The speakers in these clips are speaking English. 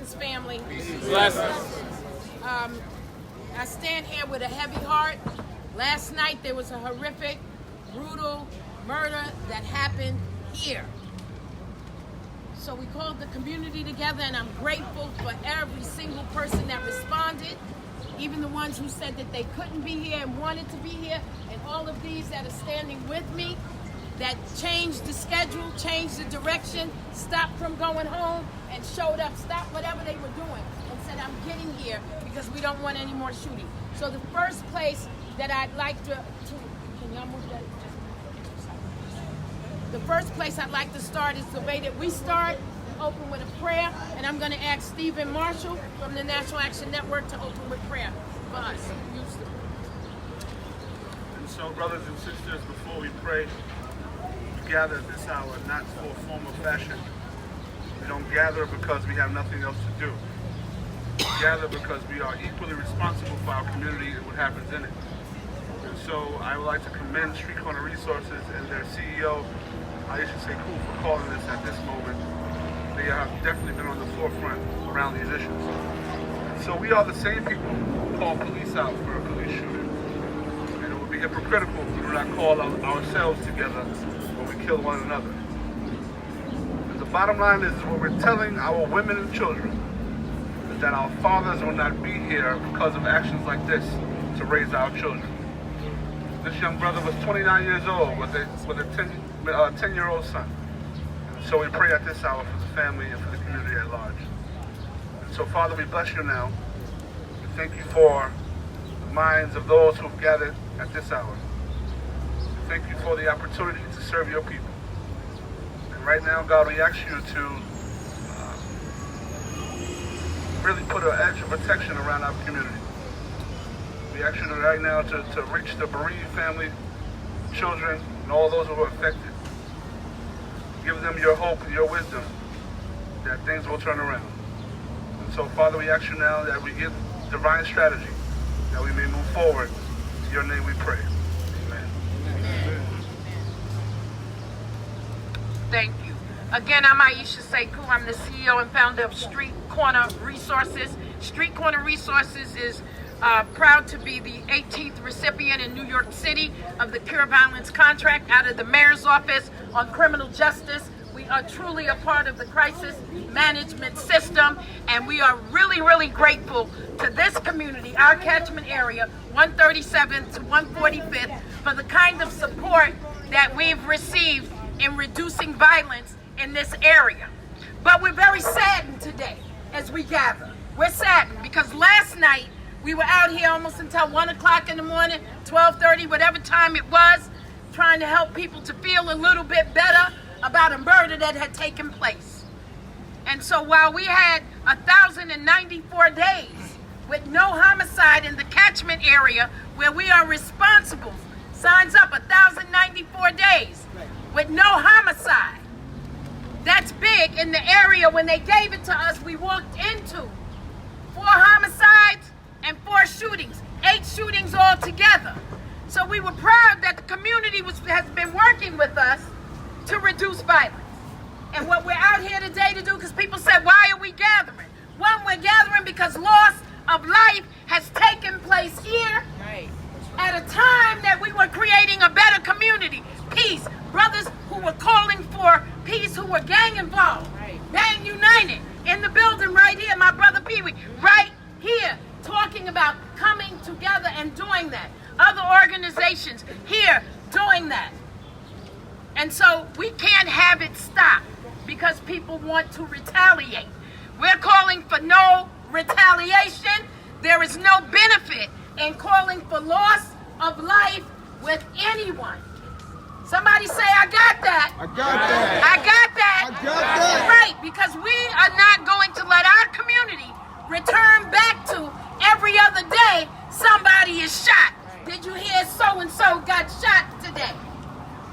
Blessings, family. Blessings. I stand here with a heavy heart. Last night there was a horrific, brutal murder that happened here. So we called the community together, and I'm grateful for every single person that responded, even the ones who said that they couldn't be here and wanted to be here, and all of these that are standing with me that changed the schedule, changed the direction, stopped from going home, and showed up, stopped whatever they were doing, and said, I'm getting here because we don't want any more shooting. So the first place that I'd like to can y'all move that? The first place I'd like to start is the way that we start, open with a prayer, and I'm going to ask Stephen Marshall from the National Action Network to open with prayer for us. And so, brothers and sisters, before we pray, we gather at this hour not for formal fashion. We don't gather because we have nothing else to do. We gather because we are equally responsible for our community and what happens in it. And so I would like to commend Street Corner Resources and their CEO, Iesha Sekou, for calling this at this moment. They have definitely been on the forefront around these issues. And so we are the same people who call police out for a police shooting. And it would be hypocritical if we do not call ourselves together when we kill one another. And the bottom line is what we're telling our women and children is that our fathers will not be here because of actions like this to raise our children. This young brother was 29 years old with a 10-year-old son. And so we pray at this hour for the family and for the community at large. And so, Father, we bless you now. We thank you for the minds of those who have gathered at this hour. We thank you for the opportunity to serve your people. And right now, God, we ask you to really put an edge of protection around our community. We ask you right now to reach the bereaved family, children, and all those who are affected. Give them your hope and your wisdom that things will turn around. And so, Father, we ask you now that we get divine strategy, that we may move forward. In your name we pray. Amen. Amen. Thank you. Again, I'm Iesha Sekou. I'm the CEO and founder of Street Corner Resources. Street Corner Resources is proud to be the 18th recipient in New York City of the Pure Violence Contract out of the Mayor's Office on Criminal Justice. We are truly a part of the crisis management system, and we are really, really grateful to this community, our catchment area, 137th to 145th, for the kind of support that we've received in reducing violence in this area. But we're very saddened today as we gather. We're saddened because last night we were out here almost until 1 o'clock in the morning, 12:30, whatever time it was, trying to help people to feel a little bit better about a murder that had taken place. And so while we had 1,094 days with no homicide in the catchment area where we are responsible, signs up 1,094 days with no homicide. That's big in the area. When they gave it to us, we walked into 4 homicides and 4 shootings, 8 shootings altogether. So we were proud that the community has been working with us to reduce violence. And what we're out here today to do, because people said, why are we gathering? One, we're gathering because loss of life has taken place here at a time that we were creating a better community. Peace. Brothers who were calling for peace, who were gang involved, gang united, in the building right here, my brother Pee Wee, right here, talking about coming together and doing that. Other organizations here doing that. And so we can't have it stop because people want to retaliate. We're calling for no retaliation. There is no benefit in calling for loss of life with anyone. Somebody say, I got that. I got that. I got that. I got that. Right, because we are not going to let our community return back to every other day somebody is shot. Did you hear so-and-so got shot today?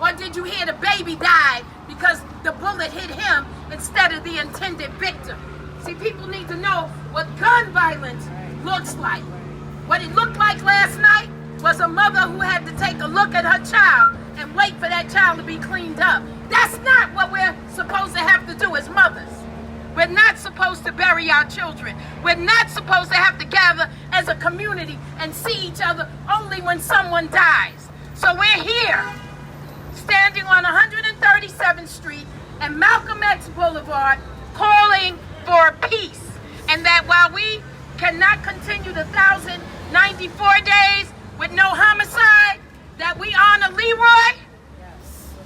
Or did you hear the baby died because the bullet hit him instead of the intended victim? See, people need to know what gun violence looks like. What it looked like last night was a mother who had to take a look at her child and wait for that child to be cleaned up. That's not what we're supposed to have to do as mothers. We're not supposed to bury our children. We're not supposed to have to gather as a community and see each other only when someone dies. So we're here, standing on 137th Street and Malcolm X Boulevard, calling for peace. And that while we cannot continue the 1,094 days with no homicide, that we honor Leroy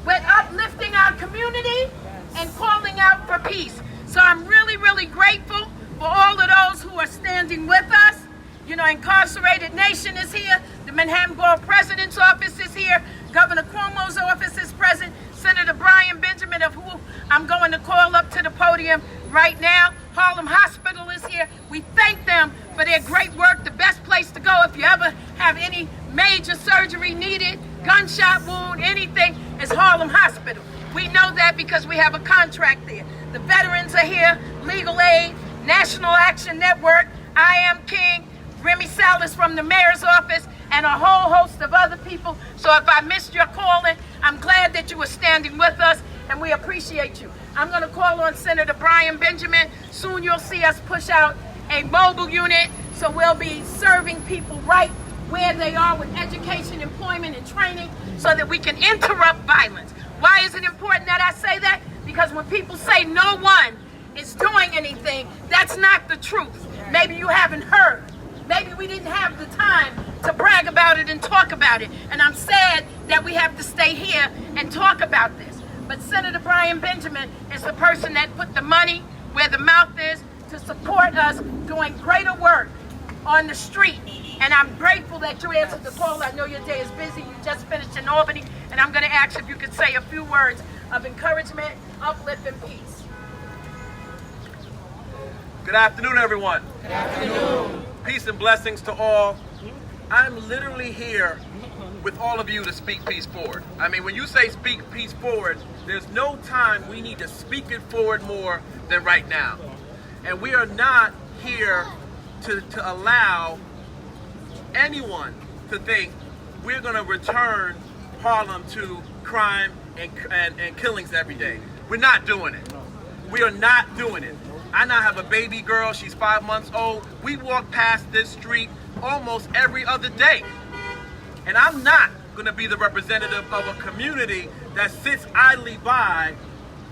with uplifting our community and calling out for peace. So I'm really, really grateful for all of those who are standing with us. You know, Incarcerated Nation is here. The Manhattan Borough President's office is here. Governor Cuomo's office is present. Senator Bryan Benjamin, of who I'm going to call up to the podium right now. Harlem Hospital is here. We thank them for their great work. The best place to go if you ever have any major surgery needed, gunshot wound, anything, is Harlem Hospital. We know that because we have a contract there. The veterans are here, Legal Aid, National Action Network, I Am King, Remy Salas from the mayor's office, and a whole host of other people. So if I missed your calling, I'm glad that you were standing with us, and we appreciate you. I'm going to call on Senator Bryan Benjamin. Soon you'll see us push out a mobile unit, so we'll be serving people right where they are with education, employment, and training so that we can interrupt violence. Why is it important that I say that? Because when people say no one is doing anything, that's not the truth. Maybe you haven't heard. Maybe we didn't have the time to brag about it and talk about it. And I'm sad that we have to stay here and talk about this. But Senator Bryan Benjamin is the person that put the money where the mouth is to support us doing greater work on the street. And I'm grateful that you answered the call. I know your day is busy. You just finished in Albany. And I'm going to ask if you could say a few words of encouragement, uplift, and peace. Good afternoon, everyone. Good afternoon. Peace and blessings to all. I'm literally here with all of you to speak peace forward. I mean, when you say speak peace forward, there's no time we need to speak it forward more than right now. And we are not here to allow anyone to think we're going to return Harlem to crime and killings every day. We're not doing it. We are not doing it. I now have a baby girl. She's 5 months old. We walk past this street almost every other day. And I'm not going to be the representative of a community that sits idly by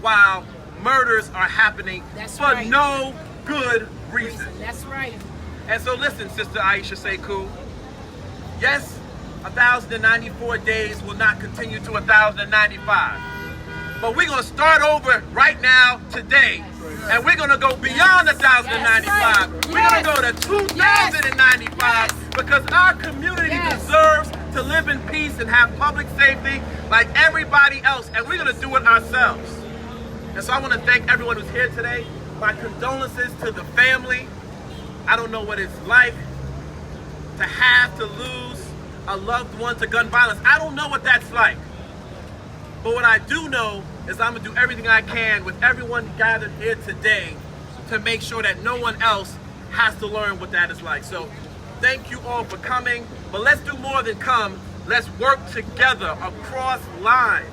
while murders are happening for no good reason. That's right. And so listen, Sister Iesha Sekou, yes, 1,094 days will not continue to 1,095. But we're going to start over right now, today. And we're going to go beyond 1,095. We're going to go to 2,095 because our community deserves to live in peace and have public safety like everybody else. And we're going to do it ourselves. And so I want to thank everyone who's here today. My condolences to the family. I don't know what it's like to have to lose a loved one to gun violence. I don't know what that's like. But what I do know is I'm going to do everything I can with everyone gathered here today to make sure that no one else has to learn what that is like. So thank you all for coming. But let's do more than come. Let's work together across lines.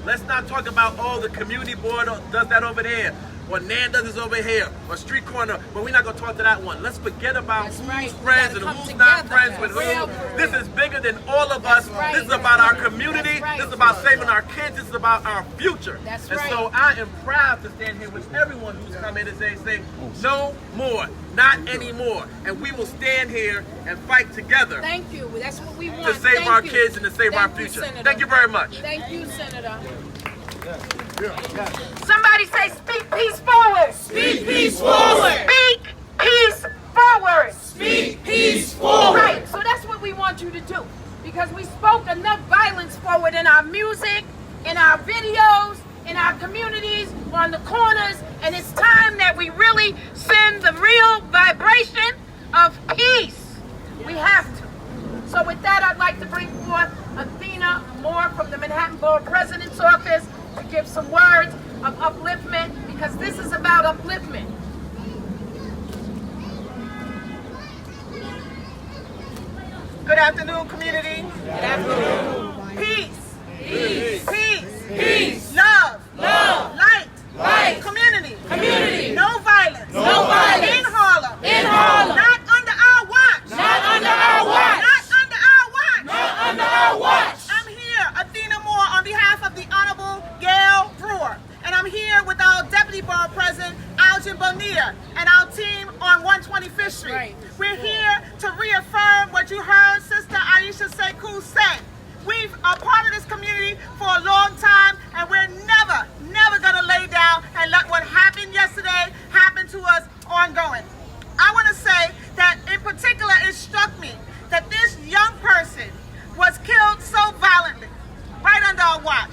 Let's not talk about, oh, the community board does that over there, or Nan does this over here, or street corner, but we're not going to talk to that one. Let's forget about who's friends and who's not friends with who. This is bigger than all of us. This is about our community. This is about saving our kids. This is about our future. And so I am proud to stand here with everyone who's come in and say, no more, not anymore. And we will stand here and fight together. Thank you. That's what we want. To save our kids and to save our future. Thank you very much. Thank you, Senator. Somebody say, speak peace forward. Speak peace forward. Speak peace forward. Speak peace forward. Right, so that's what we want you to do. Because we spoke enough violence forward in our music, in our videos, in our communities, on the corners, and it's time that we really send the real vibration of peace. We have to. So with that, I'd like to bring forth Athena Moore from the Manhattan Borough President's office to give some words of upliftment, because this is about upliftment. Good afternoon, community. Good afternoon. Peace. Peace. Peace. Peace. Love. Love. Light. Light. Community. Community. No violence. Bonilla and our team on 125th Street. Right. We're here to reaffirm what you heard Sister Iesha Sekou say. We've are part of this community for a long time, and we're never gonna lay down and let what happened yesterday happen to us ongoing. I wanna say that in particular, it struck me that this young person was killed so violently, right under our watch.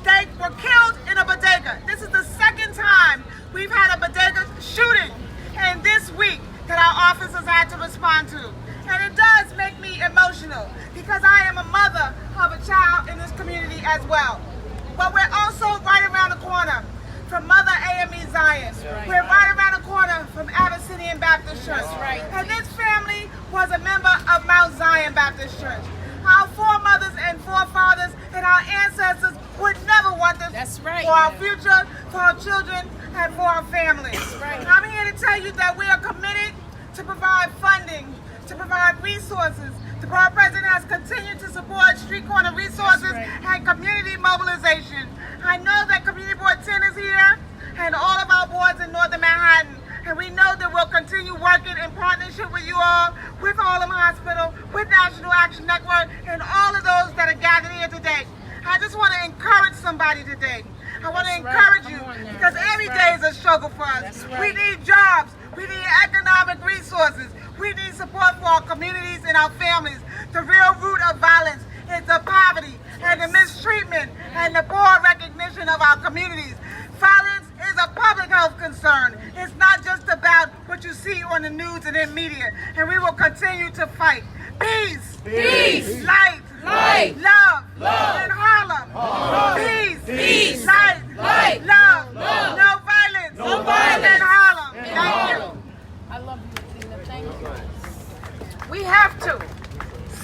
They were killed in a bodega. This is the second time we've had a bodega shooting in this week that our officers had to respond to. And it does make me emotional because I am a mother of a child in this community as well. But we're also right around the corner from Mother AME Zion. We're right around the corner from Abyssinian Baptist Church. And this family was a member of Mount Zion Baptist Church. Our foremothers and forefathers and our ancestors would never want this for our future, for our children, and for our families. I'm here to tell you that we are committed to provide funding, to provide resources. The Borough President has continued to support street corner resources and community mobilization. I know that Community Board 10 is here and all of our boards in Northern Manhattan. And we know that we'll continue working in partnership with you all, with Harlem Hospital, with National Action Network, and all of those that are gathered here today. I just want to encourage somebody today. I want to encourage you because every day is a struggle for us. We need jobs. We need economic resources. We need support for our communities and our families. The real root of violence is the poverty and the mistreatment and the poor recognition of our communities. Violence is a public health concern. It's not just about what you see on the news and in media. And we will continue to fight. Peace. Peace. Light. Light. Love. Love. In Harlem. Peace. Peace. Light. Light. Love. Love. No violence. No violence. In Harlem. Thank you. I love you, Tina. Thank you. We have to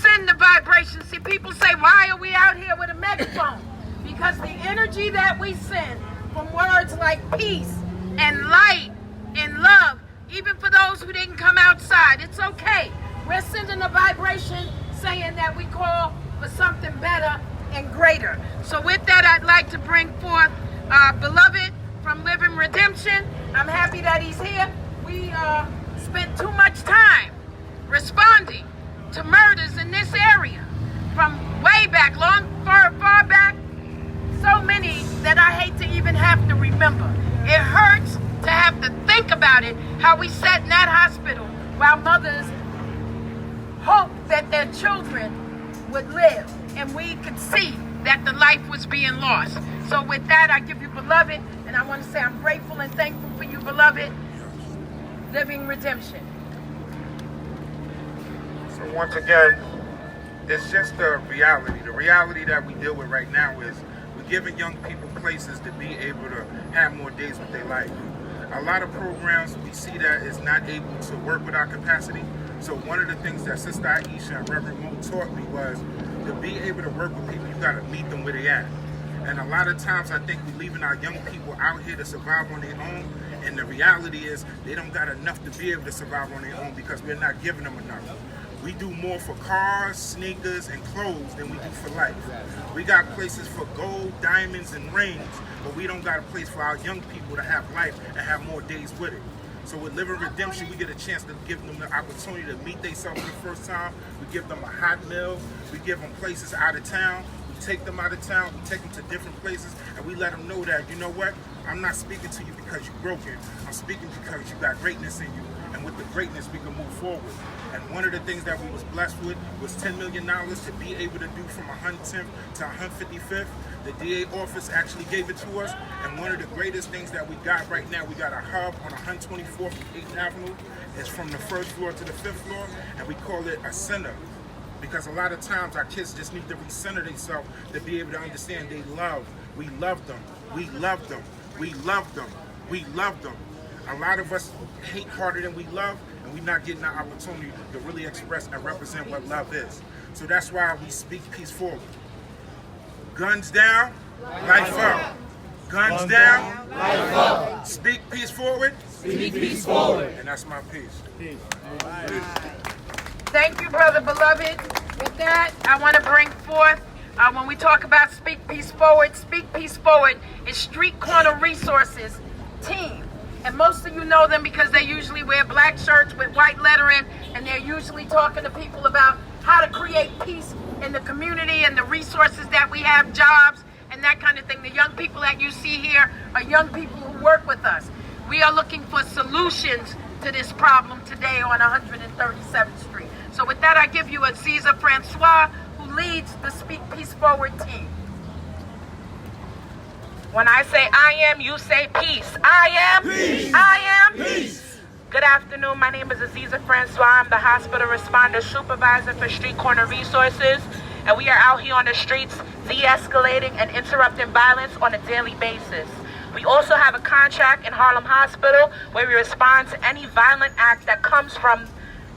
send the vibration. See, people say, why are we out here with a megaphone? Because the energy that we send from words like peace and light and love, even for those who didn't come outside, it's okay. We're sending a vibration saying that we call for something better and greater. So with that, I'd like to bring forth Beloved from Living Redemption. I'm happy that he's here. We spent too much time responding to murders in this area from way back, far back. So many that I hate to even have to remember. It hurts to have to think about it, how we sat in that hospital while mothers hoped that their children would live, and we could see that the life was being lost. So with that, I give you Beloved, and I want to say I'm grateful and thankful for you, Beloved. Living Redemption. So once again, it's just the reality. The reality that we deal with right now is we're giving young people places to be able to have more days with their life. A lot of programs we see that is not able to work with our capacity. So one of the things that Sister Iesha and Reverend Mo taught me was to be able to work with people, you got to meet them where they at. And a lot of times I think we're leaving our young people out here to survive on their own. And the reality is they don't got enough to be able to survive on their own because we're not giving them enough. We do more for cars, sneakers, and clothes than we do for life. We got places for gold, diamonds, and rings, but we don't got a place for our young people to have life and have more days with it. So with Living Redemption, we get a chance to give them the opportunity to meet themselves for the first time. We give them a hot meal. We give them places out of town. We take them out of town. We take them to different places, and we let them know that, you know what? I'm not speaking to you because you're broken. I'm speaking because you got greatness in you. And with the greatness, we can move forward. And one of the things that we was blessed with was $10 million to be able to do from 110th to 155th. The DA office actually gave it to us. And one of the greatest things that we got right now, we got a hub on 124th and 8th Avenue. It's from the 1st floor to the 5th floor. And we call it a center. Because a lot of times our kids just need to recenter themselves to be able to understand they love. We love them. We love them. We love them. We love them. A lot of us hate harder than we love, and we're not getting the opportunity to really express and represent what love is. So that's why we speak peace forward. Guns down, life up. Guns down, life up. Speak peace forward. Speak peace forward. And that's my piece. Peace. Thank you, Brother Beloved. With that, I want to bring forth, when we talk about Speak Peace Forward is Street Corner Resources team. And most of you know them because they usually wear black shirts with white lettering, and they're usually talking to people about how to create peace in the community and the resources that we have, jobs, and that kind of thing. The young people that you see here are young people who work with us. We are looking for solutions to this problem today on 137th Street. So with that, I give you Aziza Francois, who leads the Speak Peace Forward team. When I say I am, you say peace. I am peace. I am peace. Good afternoon. My name is Aziza Francois. I'm the hospital responder supervisor for Street Corner Resources. And we are out here on the streets de-escalating and interrupting violence on a daily basis. We also have a contract in Harlem Hospital where we respond to any violent act that comes from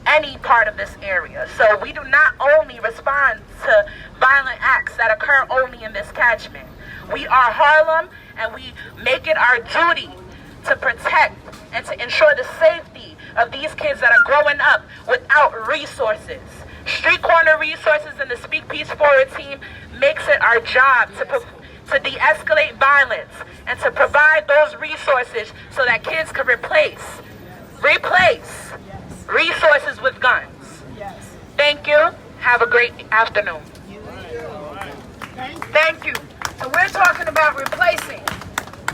any part of this area. So we do not only respond to violent acts that occur only in this catchment. We are Harlem, and we make it our duty to protect and to ensure the safety of these kids that are growing up without resources. Street Corner Resources and the Speak Peace Forward team makes it our job to de-escalate violence and to provide those resources so that kids can replace resources with guns. Thank you. Have a great afternoon. Thank you. So we're talking about replacing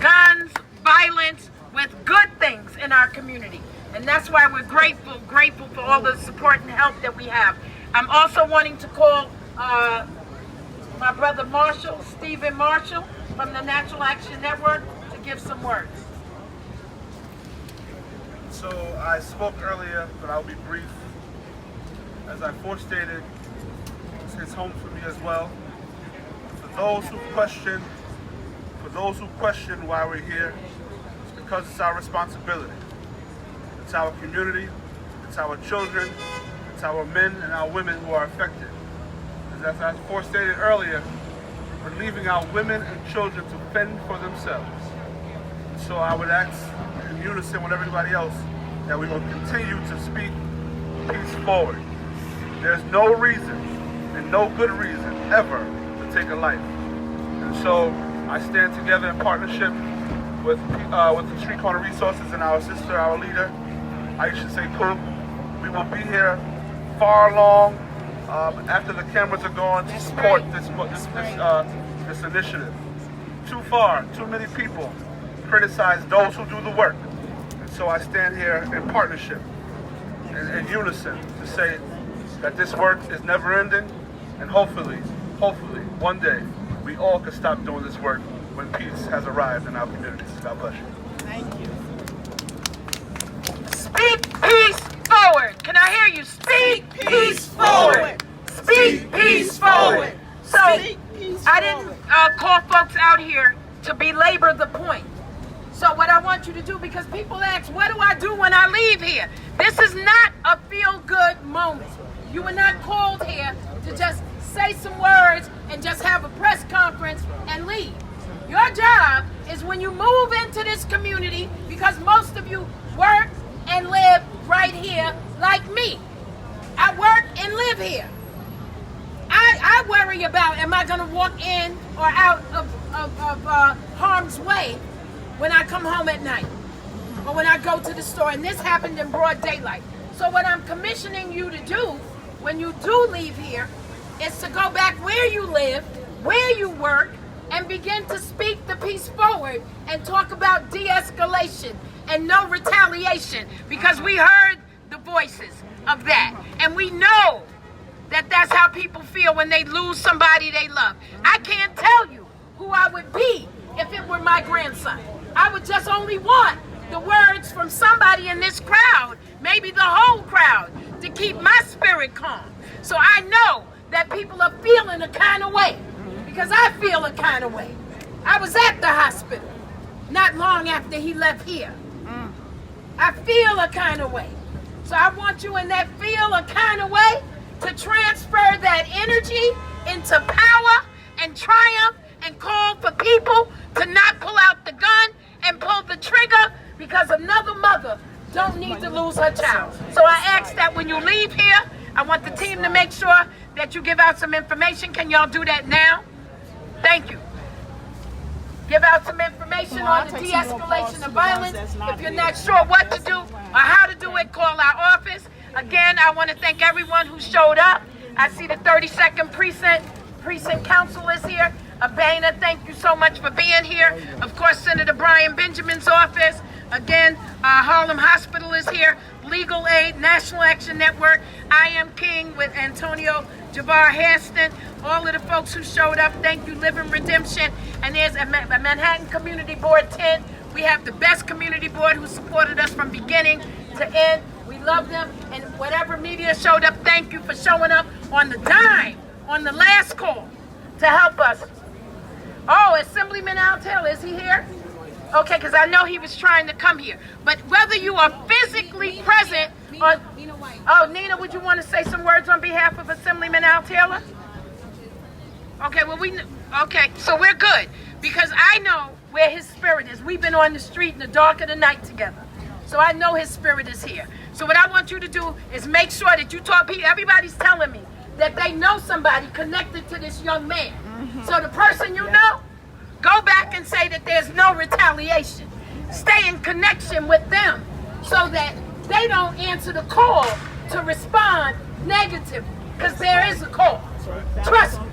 guns, violence with good things in our community. And that's why we're grateful for all the support and help that we have. I'm also wanting to call my brother Marshall, Stephen Marshall, from the Natural Action Network to give some words. So I spoke earlier, but I'll be brief. As I forestated, this hits home for me as well. For those who question why we're here, it's because it's our responsibility. It's our community, it's our children, it's our men and our women who are affected. As I forestated earlier, we're leaving our women and children to fend for themselves. So I would ask in unison with everybody else that we will continue to speak peace forward. There's no reason and no good reason ever to take a life. And so I stand together in partnership with the Street Corner Resources and our sister, our leader, Iesha Sekou. We will be here far long after the cameras are gone to support this initiative. Too far, too many people criticize those who do the work. And so I stand here in partnership, in unison, to say that this work is never ending, and hopefully, one day, we all can stop doing this work when peace has arrived in our communities. God bless you. Thank you. Speak peace forward. Can I hear you? Speak peace forward. Speak peace forward. So I didn't call folks out here to belabor the point. So what I want you to do, because people ask, what do I do when I leave here? This is not a feel-good moment. You were not called here to just say some words and just have a press conference and leave. Your job is when you move into this community, because most of you work and live right here like me. I work and live here. I worry about, am I going to walk in or out of harm's way when I come home at night or when I go to the store, and this happened in broad daylight. So what I'm commissioning you to do when you do leave here is to go back where you live, where you work, and begin to speak the peace forward and talk about de-escalation and no retaliation, because we heard the voices of that, and we know that that's how people feel when they lose somebody they love. I can't tell you who I would be if it were my grandson. I would just only want the words from somebody in this crowd, maybe the whole crowd, to keep my spirit calm. So I know that people are feeling a kind of way, because I feel a kind of way. I was at the hospital not long after he left here. I feel a kind of way. So I want you in that feel a kind of way to transfer that energy into power and triumph, and call for people to not pull out the gun and pull the trigger, because another mother don't need to lose her child. So I ask that when you leave here, I want the team to make sure that you give out some information. Can y'all do that now? Thank you. give out some information on the de-escalation of violence. If you're not sure what to do or how to do it, call our office. Again, I want to thank everyone who showed up. I see the 32nd Precinct Council is here. Abana, thank you so much for being here. Of course, Senator Bryan Benjamin's office. Again, Harlem Hospital is here. Legal Aid, National Action Network, I Am King with Antonio Jabbar Haston. All of the folks who showed up, thank you, Living Redemption. And there's a Manhattan Community Board 10. We have the best community board who supported us from beginning to end. We love them. And whatever media showed up, thank you for showing up on the dime, on the last call to help us. Oh, Assemblyman Al Taylor, is he here? Okay, because I know he was trying to come here. But whether you are physically present or... Oh, Nina, would you want to say some words on behalf of Assemblyman Al Taylor? Okay, well, okay, so we're good. Because I know where his spirit is. We've been on the street in the dark of the night together. So I know his spirit is here. So what I want you to do is make sure that you talk. Everybody's telling me that they know somebody connected to this young man. So the person you know, go back and say that there's no retaliation. Stay in connection with them so that they don't answer the call to respond negative, because there is a call. Trust me.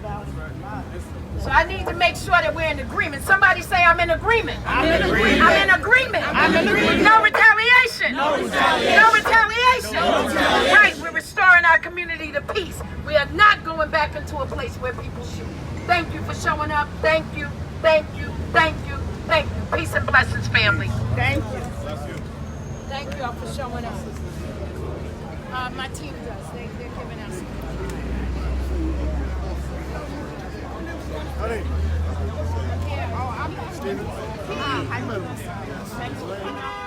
So I need to make sure that we're in agreement. Somebody say, I'm in agreement. I'm in agreement. I'm in agreement. I'm in agreement. No retaliation. No retaliation. No retaliation. No retaliation. Right, we're restoring our community to peace. We are not going back into a place where people shoot. Thank you for showing up. Thank you. Thank you. Thank you. Thank you. Peace and blessings, family. Thank you. Thank you all for showing up. My team does. They're giving us. Honey. Yeah. Steven. Hi.